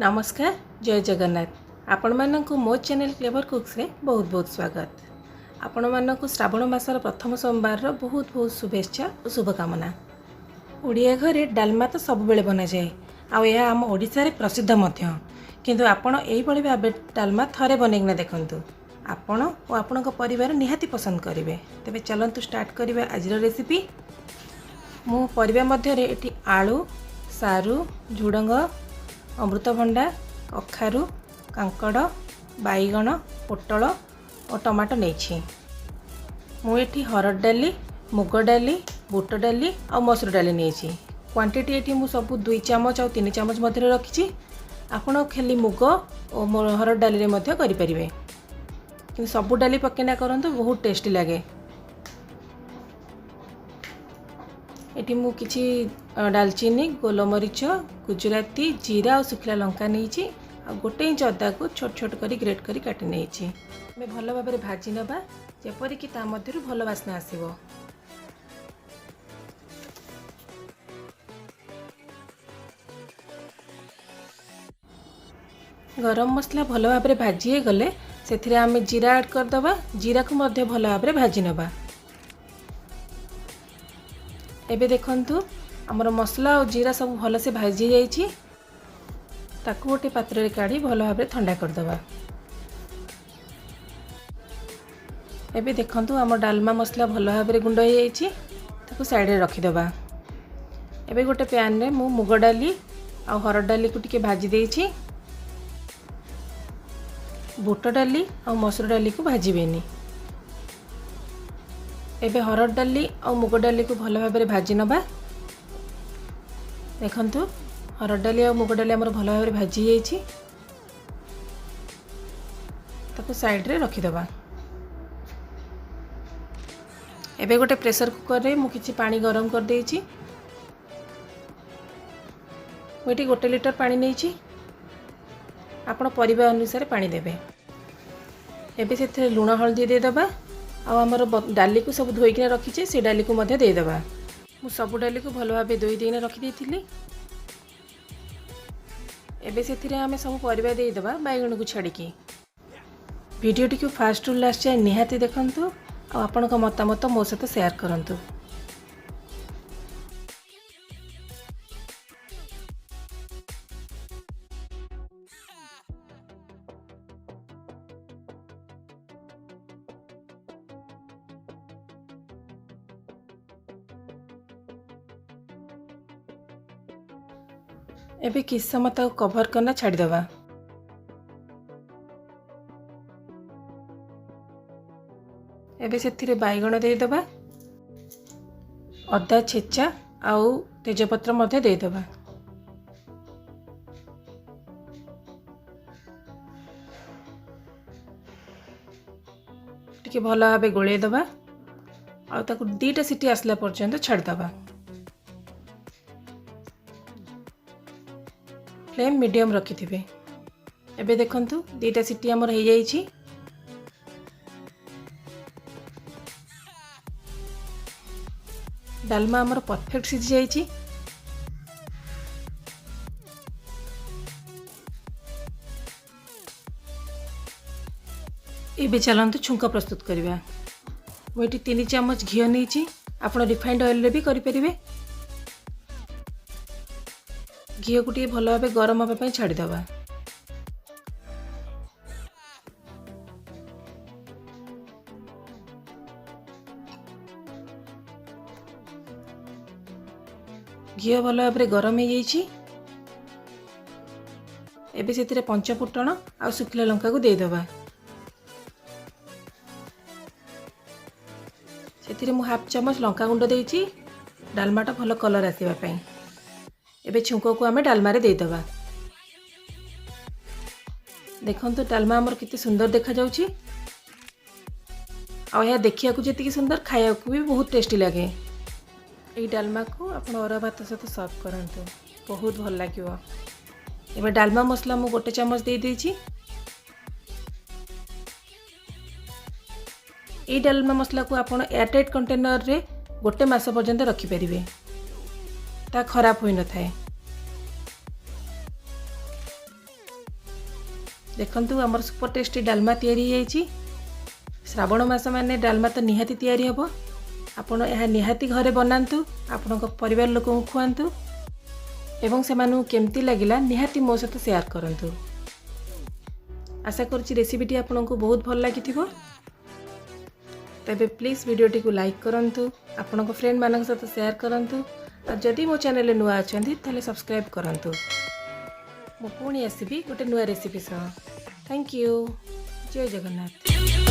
नमस्कार जय जगन्नाथ आपण मानक मो चैनल क्लेवर कुक्स रे बहुत बहुत स्वागत। आपण मानक श्रावण मासर प्रथम सोमवार रो बहुत बहुत शुभेच्छा और शुभकामना। ओडिया घरे डालमा तो सब बेले बना जाए आ यह आम ओडिशा रे प्रसिद्ध मध्य किंतु आपण एही भली भाबे डालमा थरे बनेइना देखंतु आपण और आपणक परिवार निहाती पसंद करिवे। तबे चलंतु स्टार्ट करिवे आजिर रेसिपी। मु परिबा मध्य रे एठी आलू सारू झुडंग अमृतभंडा कखारू कांकड़ बैगण पोटल और टमाटो नहीं। मुझे हरड़ डाली मुग डाली बुट डाली और मसूर डाली नहीं। क्वांटिटी ये मुझे सब 2 चामच और 3 चामच मध्य रखी। आपड़ खाली मुग और हरड़ डाली करें कि सबू डाली पकेना करंतु बहुत टेस्टी लगे। एटी मु किछि दालचीनी गोलमरीच गुजराती जीरा और सुखला लंका नहीं आ गोटे इंच अदा को छोट छोट करी ग्रेट करी काटी नहीं। मैं भल भाव भाजी नबा जेपरि कि ता मध्यरु भल वासना आसीबो। गरम मसला भल भाव भाजी गले से आम जीरा ऐड करदबा। जीरा को मध्य भल भाव भाजी नबा। एबे देखंतु हमर मसला और जीरा सब भल से भाजी जाइछि। ताकू गोटे पात्र रे काढ़ी भल भाव ठंडा करदबा। एबे देखंतु हमर डालमा मसला भल भाव गुंड हो जाइछि। ताकू साइड रे रखि दबा। एबे गोटे पैन रे मु मुग डाली और हरड़ डाली को टिके भाजी देइछि। बुट डाली और मसूर डाली को भाजीबेनी। एबे हरड़ डाली और मुग डाली को भल भाव भाजी नबा। देखंतु हरड़ डाली और मुग डाली हमर भल भाव भाजी जाइछि। ताको साइड रे रखि दबा। एबे गोटे प्रेशर कुकर रे मु किछि पानी गरम कर देइछि। मुठी 1 लिटर पानी नेइछि। आपण परिवार अनुसार पानी देबे। एबे सेथे लूण हल्दी दे दबा आ हमर डाली को सब धोईकिना रखीचे से डाली को मध्य दे दबा। मु सब डाली को भल भाबे धोई देना रखी देथिली। एबे सेथिरे आमे सब परिबा दे दबा बैगण को छाड़िकी। वीडियोटी को फास्ट टू लास्ट जाए निहाती देखंतु आ आपनका मतामत मो सहित शेयर करंतु। एबे किस समय तक कवर करना छाड़ी दबा। एबे सेथिरे बैगण दे दबा अदा छेचा आउ तेजपत्र मध्य दे दबा। टिके भल भाबे गोळे दबा आउ ताकू 2टा सीटी आसला पर्यंत छाड़ी दबा। फ्लेम मीडियम रखी थे। एबे देखंतु 2टा सीटी हमर हो जाइछि। डालमा हमर परफेक्ट सिझी जाइछि। एबे चलंतु छुंका प्रस्तुत करिबा। मोइटी 3 चामच घियो नेछि। आपण रिफाइंड ऑयल रे भी करि परिबे। घी को टे भल भाव गरम हाँपी छाड़ीदबा। घी भल भाव गरम हो जाइछि। एबे सेतिरे पंचफुटण आ सुखला लंका को दे दबा। सेतिरे मु हाफ चामच लंका गुंड देइछि डालमाटा भल कलर आसीबा पई। एबे छुंको को आमे डालमा रे दे दबा। देखंतु डालमा हमर किते सुंदर देखा जाउछि आ या देखिया को जति सुंदर खाया को भी बहुत टेस्टी लगे। एई डालमा को आपण अरा भात सहित सर्व करंतु बहुत भल लागिवो। एबे डालमा मसला मु 1 चामच दे देछि। एई डालमा मसला को आपण एयरटाइट कंटेनर रे 1 मास पर्यंत रखि परिबे। ता खराब होई न थाए। देखंतु आमर सुपर टेस्टी डालमा तैयारी होईची। श्रावण मास माने डालमा तो निहाती तैयारी हबो। आपण यह निहाती घरे बनातु, आपण परिवार लोक खुआंतु एवं से मानु केमती लगिला निहाती मो सहित शेयर करंतु। आशा करूची रेसिपीटी आपनको बहुत भल लागिथिबो। तबे प्लीज वीडियोटी को लाइक करंतु, आपनको फ्रेंड मानक सहित शेयर करंतु और जदि मो चैनल नुआ अछंती ताले सब्सक्राइब करंतु। मु पुणी आसीबी गोटे नुआ रेसिपी सह। Thank you. जय जगन्नाथ।